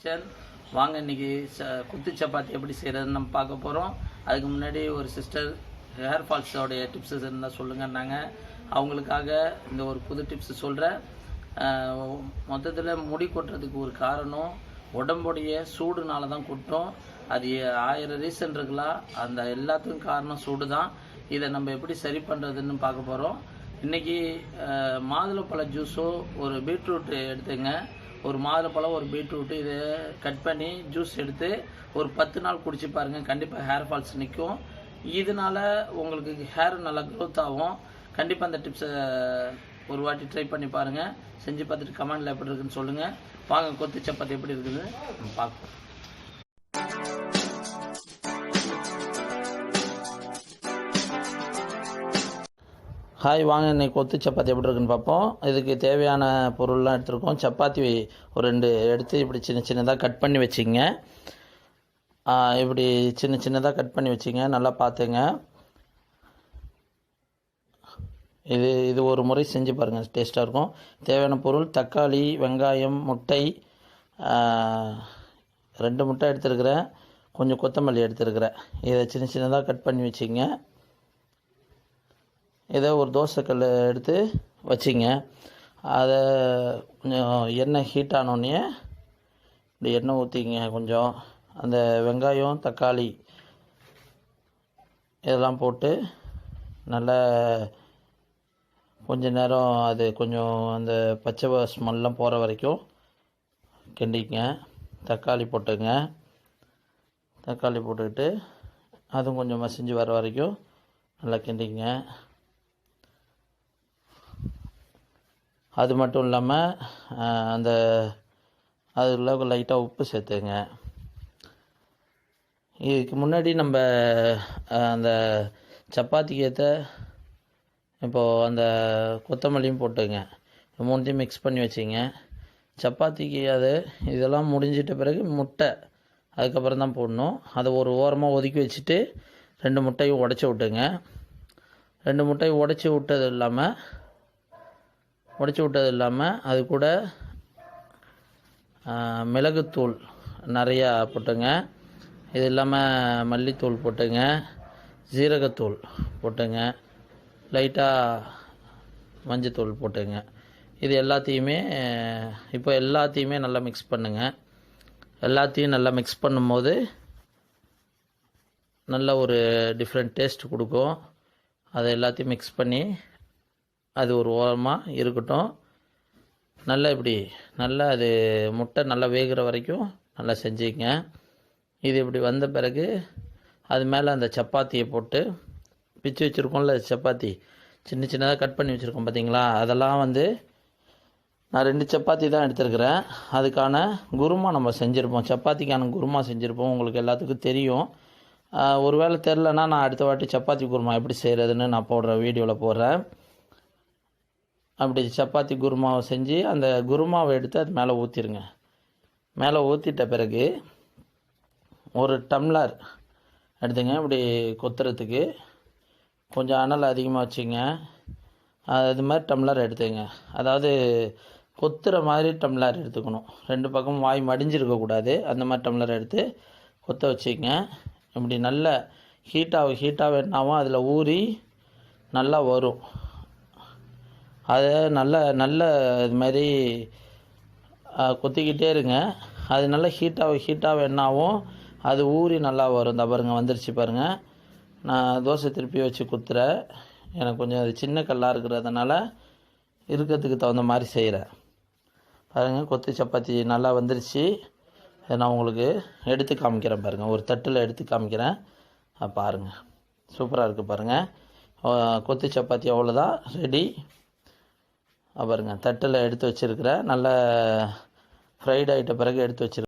Kitchen. வாங்க இன்றைக்கி குத்து சப்பாத்தி எப்படி செய்கிறதுன்னு நம்ம பார்க்க போகிறோம். அதுக்கு முன்னாடி ஒரு சிஸ்டர் ஹேர் ஃபால்ஸோடைய டிப்ஸஸ் இருந்தால் சொல்லுங்கன்னாங்க. அவங்களுக்காக இந்த ஒரு புது டிப்ஸ் சொல்கிறேன். மொத்தத்தில் முடி கொட்டுறதுக்கு ஒரு காரணம் உடம்புடைய சூடுனால தான் கொட்டும். அது 1000 ரீசன் இருக்கலாம். அந்த எல்லாத்துக்கும் காரணம் சூடு தான். இதை நம்ம எப்படி சரி பண்ணுறதுன்னு பார்க்க போகிறோம். இன்றைக்கி மாதுளப்பழ ஜூஸோ ஒரு பீட்ரூட் எடுத்துங்க. ஒரு மாதுளப்பழம் ஒரு பீட்ரூட்டு இதை கட் பண்ணி ஜூஸ் எடுத்து ஒரு 10 நாள் குடிச்சு பாருங்கள். கண்டிப்பாக ஹேர் ஃபால்ஸ் நிற்கும். இதனால் உங்களுக்கு ஹேர் நல்லா க்ரோத் ஆகும். கண்டிப்பாக அந்த டிப்ஸை ஒரு வாட்டி ட்ரை பண்ணி பாருங்கள். செஞ்சு பார்த்துட்டு கமெண்டில் எப்படி இருக்குன்னு சொல்லுங்கள். வாங்க கொத்து சப்பாத்தி எப்படி இருக்குது பார்ப்போம். ஹாய், வாங்க இன்னைக்கு கொத்து சப்பாத்தி எப்படி இருக்குன்னு பார்ப்போம். இதுக்கு தேவையான பொருள்லாம் எடுத்துருக்கோம். சப்பாத்தி ஒரு 2 எடுத்து இப்படி சின்ன சின்னதாக கட் பண்ணி வச்சிங்க. இப்படி சின்ன சின்னதாக கட் பண்ணி வச்சிங்க. நல்லா பார்த்துங்க. இது ஒரு முறை செஞ்சு பாருங்கள், டேஸ்ட்டாக இருக்கும். தேவையான பொருள் தக்காளி, வெங்காயம், முட்டை, 2 முட்டை எடுத்துருக்கிறேன். கொஞ்சம் கொத்தமல்லி எடுத்துருக்கிறேன். இதை சின்ன சின்னதாக கட் பண்ணி வச்சிங்க. இதை ஒரு தோசைக்கல் எடுத்து வச்சிங்க. அதை கொஞ்சம் எண்ணெய் ஹீட் ஆனோடனே இப்படி எண்ணெய் ஊற்றிங்க. கொஞ்சம் அந்த வெங்காயம், தக்காளி இதெல்லாம் போட்டு நல்லா கொஞ்ச நேரம் அது கொஞ்சம் அந்த பச்சை ஸ்மெல்லாம் போகிற வரைக்கும் கிண்டிங்க. தக்காளி போட்டுங்க. தக்காளி போட்டுக்கிட்டு அதுவும் கொஞ்சம் மசிஞ்சு வர வரைக்கும் நல்லா கிண்டிங்க. அது மட்டும் இல்லாமல் அந்த அதில் லைட்டாக உப்பு சேர்த்துங்க. இதுக்கு முன்னாடி நம்ம அந்த சப்பாத்திக்கு ஏற்ற இப்போது அந்த கொத்தமல்லியும் போட்டுங்க. மூணுத்தையும் மிக்ஸ் பண்ணி வச்சிங்க. சப்பாத்திக்கு இதெல்லாம் முடிஞ்சிட்ட பிறகு முட்டை அதுக்கப்புறம் தான் போடணும். அதை ஒரு ஓரமாக ஒதுக்கி வச்சுட்டு 2 முட்டையும் உடச்சி விட்டுங்க. 2 முட்டையும் உடச்சி விட்டது இல்லாமல் அது கூட மிளகுத்தூள் நிறையா போட்டுங்க. இது இல்லாமல் மல்லித்தூள் போட்டுங்க. ஜீரகத்தூள் போட்டுங்க. லைட்டாக மஞ்சத்தூள் போட்டுங்க. இது எல்லாத்தையுமே நல்லா மிக்ஸ் பண்ணுங்கள். எல்லாத்தையும் நல்லா மிக்ஸ் பண்ணும்போது நல்ல ஒரு டிஃப்ரெண்ட் டேஸ்ட் கொடுக்கும். அதை எல்லாத்தையும் மிக்ஸ் பண்ணி அது ஒரு ஓரமாக இருக்கட்டும். நல்லா அது முட்டை நல்லா வேகிற வரைக்கும் நல்லா செஞ்சுங்க. இது இப்படி வந்த பிறகு அது மேலே அந்த சப்பாத்தியை போட்டு பிச்சு வச்சுருக்கோம்ல, சப்பாத்தி சின்ன சின்னதாக கட் பண்ணி வச்சுருக்கோம் பார்த்தீங்களா. அதெல்லாம் நான் 2 சப்பாத்தி தான் எடுத்துருக்கிறேன். அதுக்கான குருமா நம்ம செஞ்சுருப்போம். சப்பாத்திக்கான குருமா செஞ்சுருப்போம். உங்களுக்கு எல்லாத்துக்கும் தெரியும். ஒருவேளை தெரிலனா நான் அடுத்த வாட்டி சப்பாத்தி குருமா எப்படி செய்கிறதுன்னு நான் வீடியோவில் போடுறேன். அப்படி சப்பாத்தி குருமாவை செஞ்சு அந்த குருமாவை எடுத்து அது மேலே ஊற்றிடுங்க. மேலே ஊற்றிட்ட பிறகு ஒரு டம்ளர் எடுத்துங்க. இப்படி கொத்துறதுக்கு கொஞ்சம் அனல் அதிகமாக வச்சுங்க. அது மாதிரி டம்ளர் எடுத்துங்க. அதாவது கொத்துற மாதிரி டம்ளர் எடுத்துக்கணும். 2 பக்கமும் வாய் மடிஞ்சிருக்கக்கூடாது. அந்த மாதிரி டம்ளர் எடுத்து கொத்த வச்சுங்க. இப்படி நல்ல ஹீட்டாக என்னாவும் அதில் ஊறி நல்லா வரும். அதை நல்ல இது மாதிரி கொத்திக்கிட்டே இருங்க. அது நல்லா ஹீட்டாக என்னாவும் அது ஊறி நல்லா வரும். இந்த பாருங்கள், வந்துருச்சு பாருங்கள். நான் தோசை திருப்பி வச்சு குத்துறேன். எனக்கு கொஞ்சம் அது சின்ன கல்லாக இருக்கிறதுனால இருக்கிறதுக்கு தகுந்த மாதிரி செய்கிறேன். பாருங்கள், கொத்து சப்பாத்தி நல்லா வந்துருச்சு. அதை நான் உங்களுக்கு எடுத்து காமிக்கிறேன் பாருங்கள். ஒரு தட்டில் எடுத்து காமிக்கிறேன். பாருங்கள், சூப்பராக இருக்குது பாருங்கள். கொத்து சப்பாத்தி அவ்வளோதான், ரெடி. பாருங்கள், தட்டில் எடுத்து வச்சுருக்கிறேன். நல்லா ஃப்ரைட் ஆகிட்ட பிறகு எடுத்து வச்சுருக்கேன்.